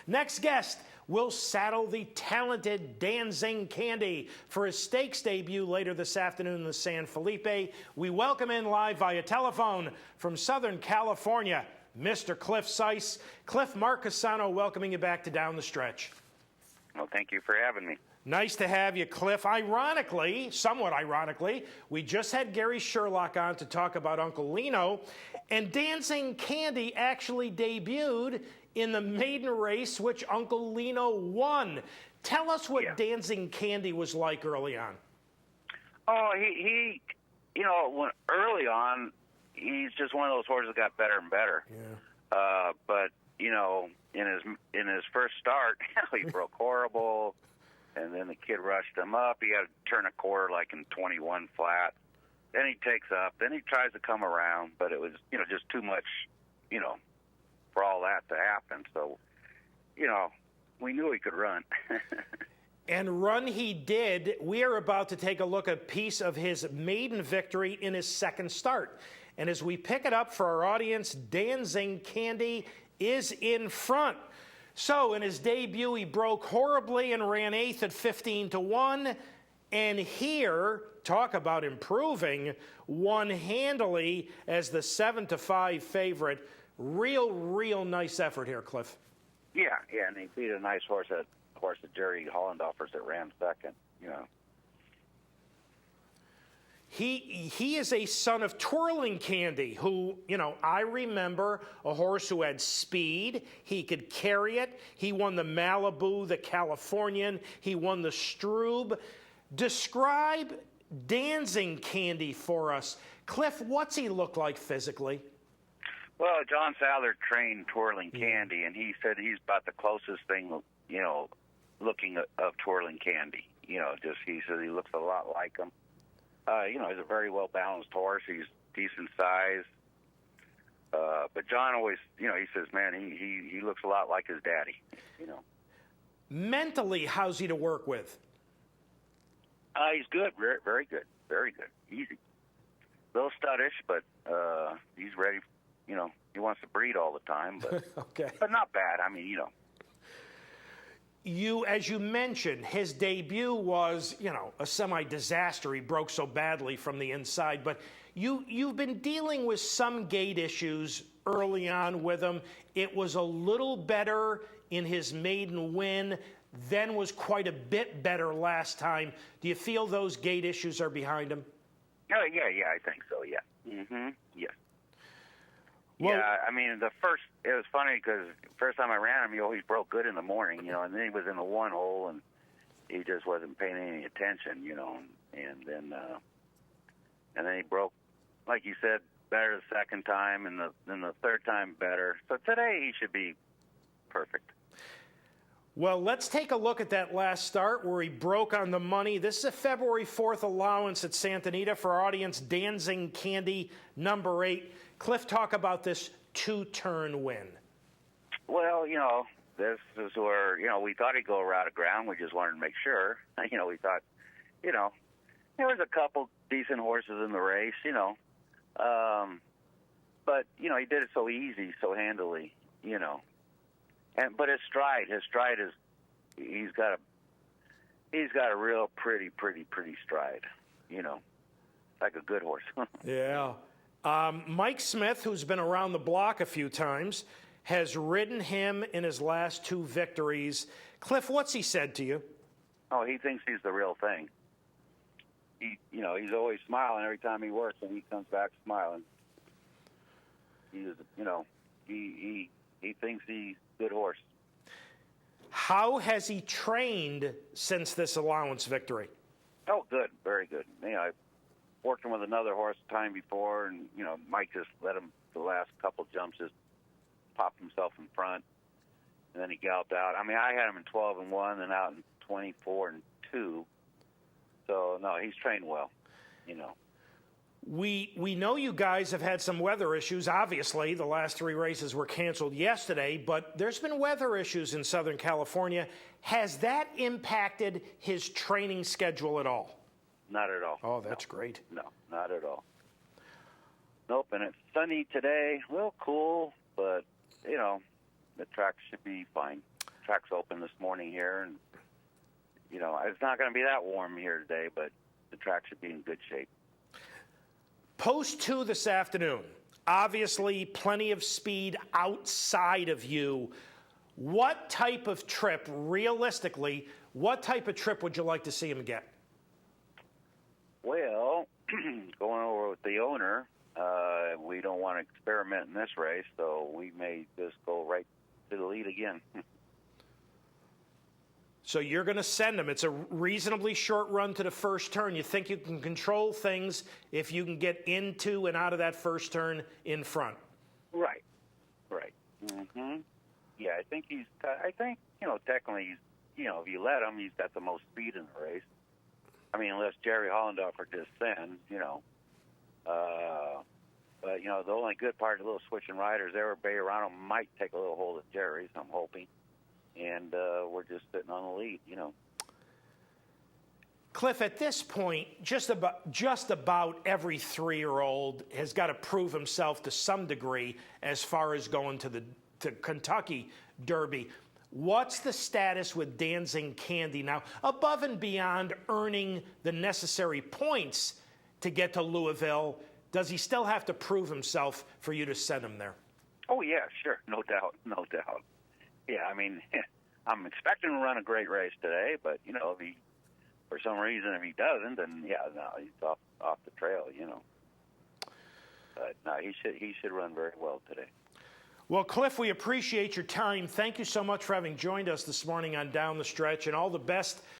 Next guest will saddle the talented Dancing Candy for his stakes debut later this afternoon in the San Felipe. We welcome in live via telephone from Southern California, Mr. Cliff Sise. Cliff, Mark Casano welcoming you back to Down the Stretch. Well, thank you for having me. Nice to have you, Cliff. Ironically, somewhat ironically, we just had Gary Sherlock on to talk about Uncle Lino, and Dancing Candy actually debuted in the maiden race, which Uncle Lino won. Tell us what Dancing Candy was like early on. Oh, he when early on, he's just one of those horses that got better and better. Yeah. But in his first start, he broke horrible. And then the kid rushed him up. He had to turn a quarter like in 21 flat. Then he takes up. Then he tries to come around, but it was, just too much, for all that to happen. So, we knew he could run. And run he did. We are about to take a look at a piece of his maiden victory in his second start. And as we pick it up for our audience, Dancing Candy is in front. So in his debut, he broke horribly and ran 8th at 15-1. And here, talk about improving, won handily as the 7-5 favorite. Real nice effort here, Cliff. Yeah, and he beat a nice horse at Jerry Hollendorfer's that ran second, He is a son of Twirling Candy, who, I remember a horse who had speed. He could carry it. He won the Malibu, the Californian. He won the Strube. Describe Dancing Candy for us. Cliff, what's he look like physically? Well, John Sadler trained Twirling Candy, and he said he's about the closest thing, looking of Twirling Candy. He said he looks a lot like him. He's a very well-balanced horse. He's decent size. But John always, he says, man, he looks a lot like his daddy, Mentally, how's he to work with? He's good, very good, very good. Easy. A little studdish, but he's ready. He wants to breed all the time, but, okay. But not bad. You, as you mentioned, his debut was, a semi-disaster. He broke so badly from the inside. But you've been dealing with some gait issues early on with him. It was a little better in his maiden win, then was quite a bit better last time. Do you feel those gait issues are behind him? Oh, yeah, I think so, yeah. Yes. Well, it was funny because first time I ran him, he always broke good in the morning, and then he was in the one hole and he just wasn't paying any attention, and then he broke, like you said, better the second time and then the third time better. So today he should be perfect. Well, let's take a look at that last start where he broke on the money. This is a February 4th allowance at Santa Anita for our audience, Dancing Candy, number 8. Cliff, talk about this two-turn win. Well, this is where, we thought he'd go around the ground. We just wanted to make sure. We thought, there was a couple decent horses in the race, but, he did it so easy, so handily, But his stride is, he's got a real pretty stride, like a good horse. Yeah. Mike Smith, who's been around the block a few times, has ridden him in his last 2 victories. Cliff, what's he said to you? Oh, he thinks he's the real thing. He's always smiling every time he works, and he comes back smiling. He thinks he's a good horse. How has he trained since this allowance victory? Oh, good, very good. I worked him with another horse the time before, and Mike just let him the last couple jumps just pop himself in front, and then he galloped out. I had him in 12-1 and out in 24-2. So no, he's trained well. We know you guys have had some weather issues. Obviously, the last 3 races were canceled yesterday, but there's been weather issues in Southern California. Has that impacted his training schedule at all? Not at all. Oh, that's great. No, not at all. Nope, and it's sunny today. A little cool, but, the track should be fine. track's open this morning here, and it's not going to be that warm here today, but the track should be in good shape. Post 2 this afternoon. Obviously, plenty of speed outside of you. What type of trip, realistically, what type of trip would you like to see him get? Well, going over with the owner, we don't want to experiment in this race, so we may just go right to the lead again. So you're going to send him. It's a reasonably short run to the first turn. You think you can control things if you can get into and out of that first turn in front? Right. Yeah, I think technically if you let him, he's got the most speed in the race. I mean, unless Jerry Hollendorfer just sends, But, the only good part of the little switching riders, everybody around him might take a little hold of Jerry's, I'm hoping. And we're just sitting on the lead, Cliff, at this point, just about every 3-year-old has got to prove himself to some degree as far as going to Kentucky Derby. What's the status with Dancing Candy now, above and beyond earning the necessary points to get to Louisville? Does he still have to prove himself for you to send him there? Oh, yeah, sure. No doubt. Yeah, I mean, I'm expecting to run a great race today, but, if he, for some reason, if he doesn't, then, he's off the trail, But, no, he should run very well today. Well, Cliff, we appreciate your time. Thank you so much for having joined us this morning on Down the Stretch, and all the best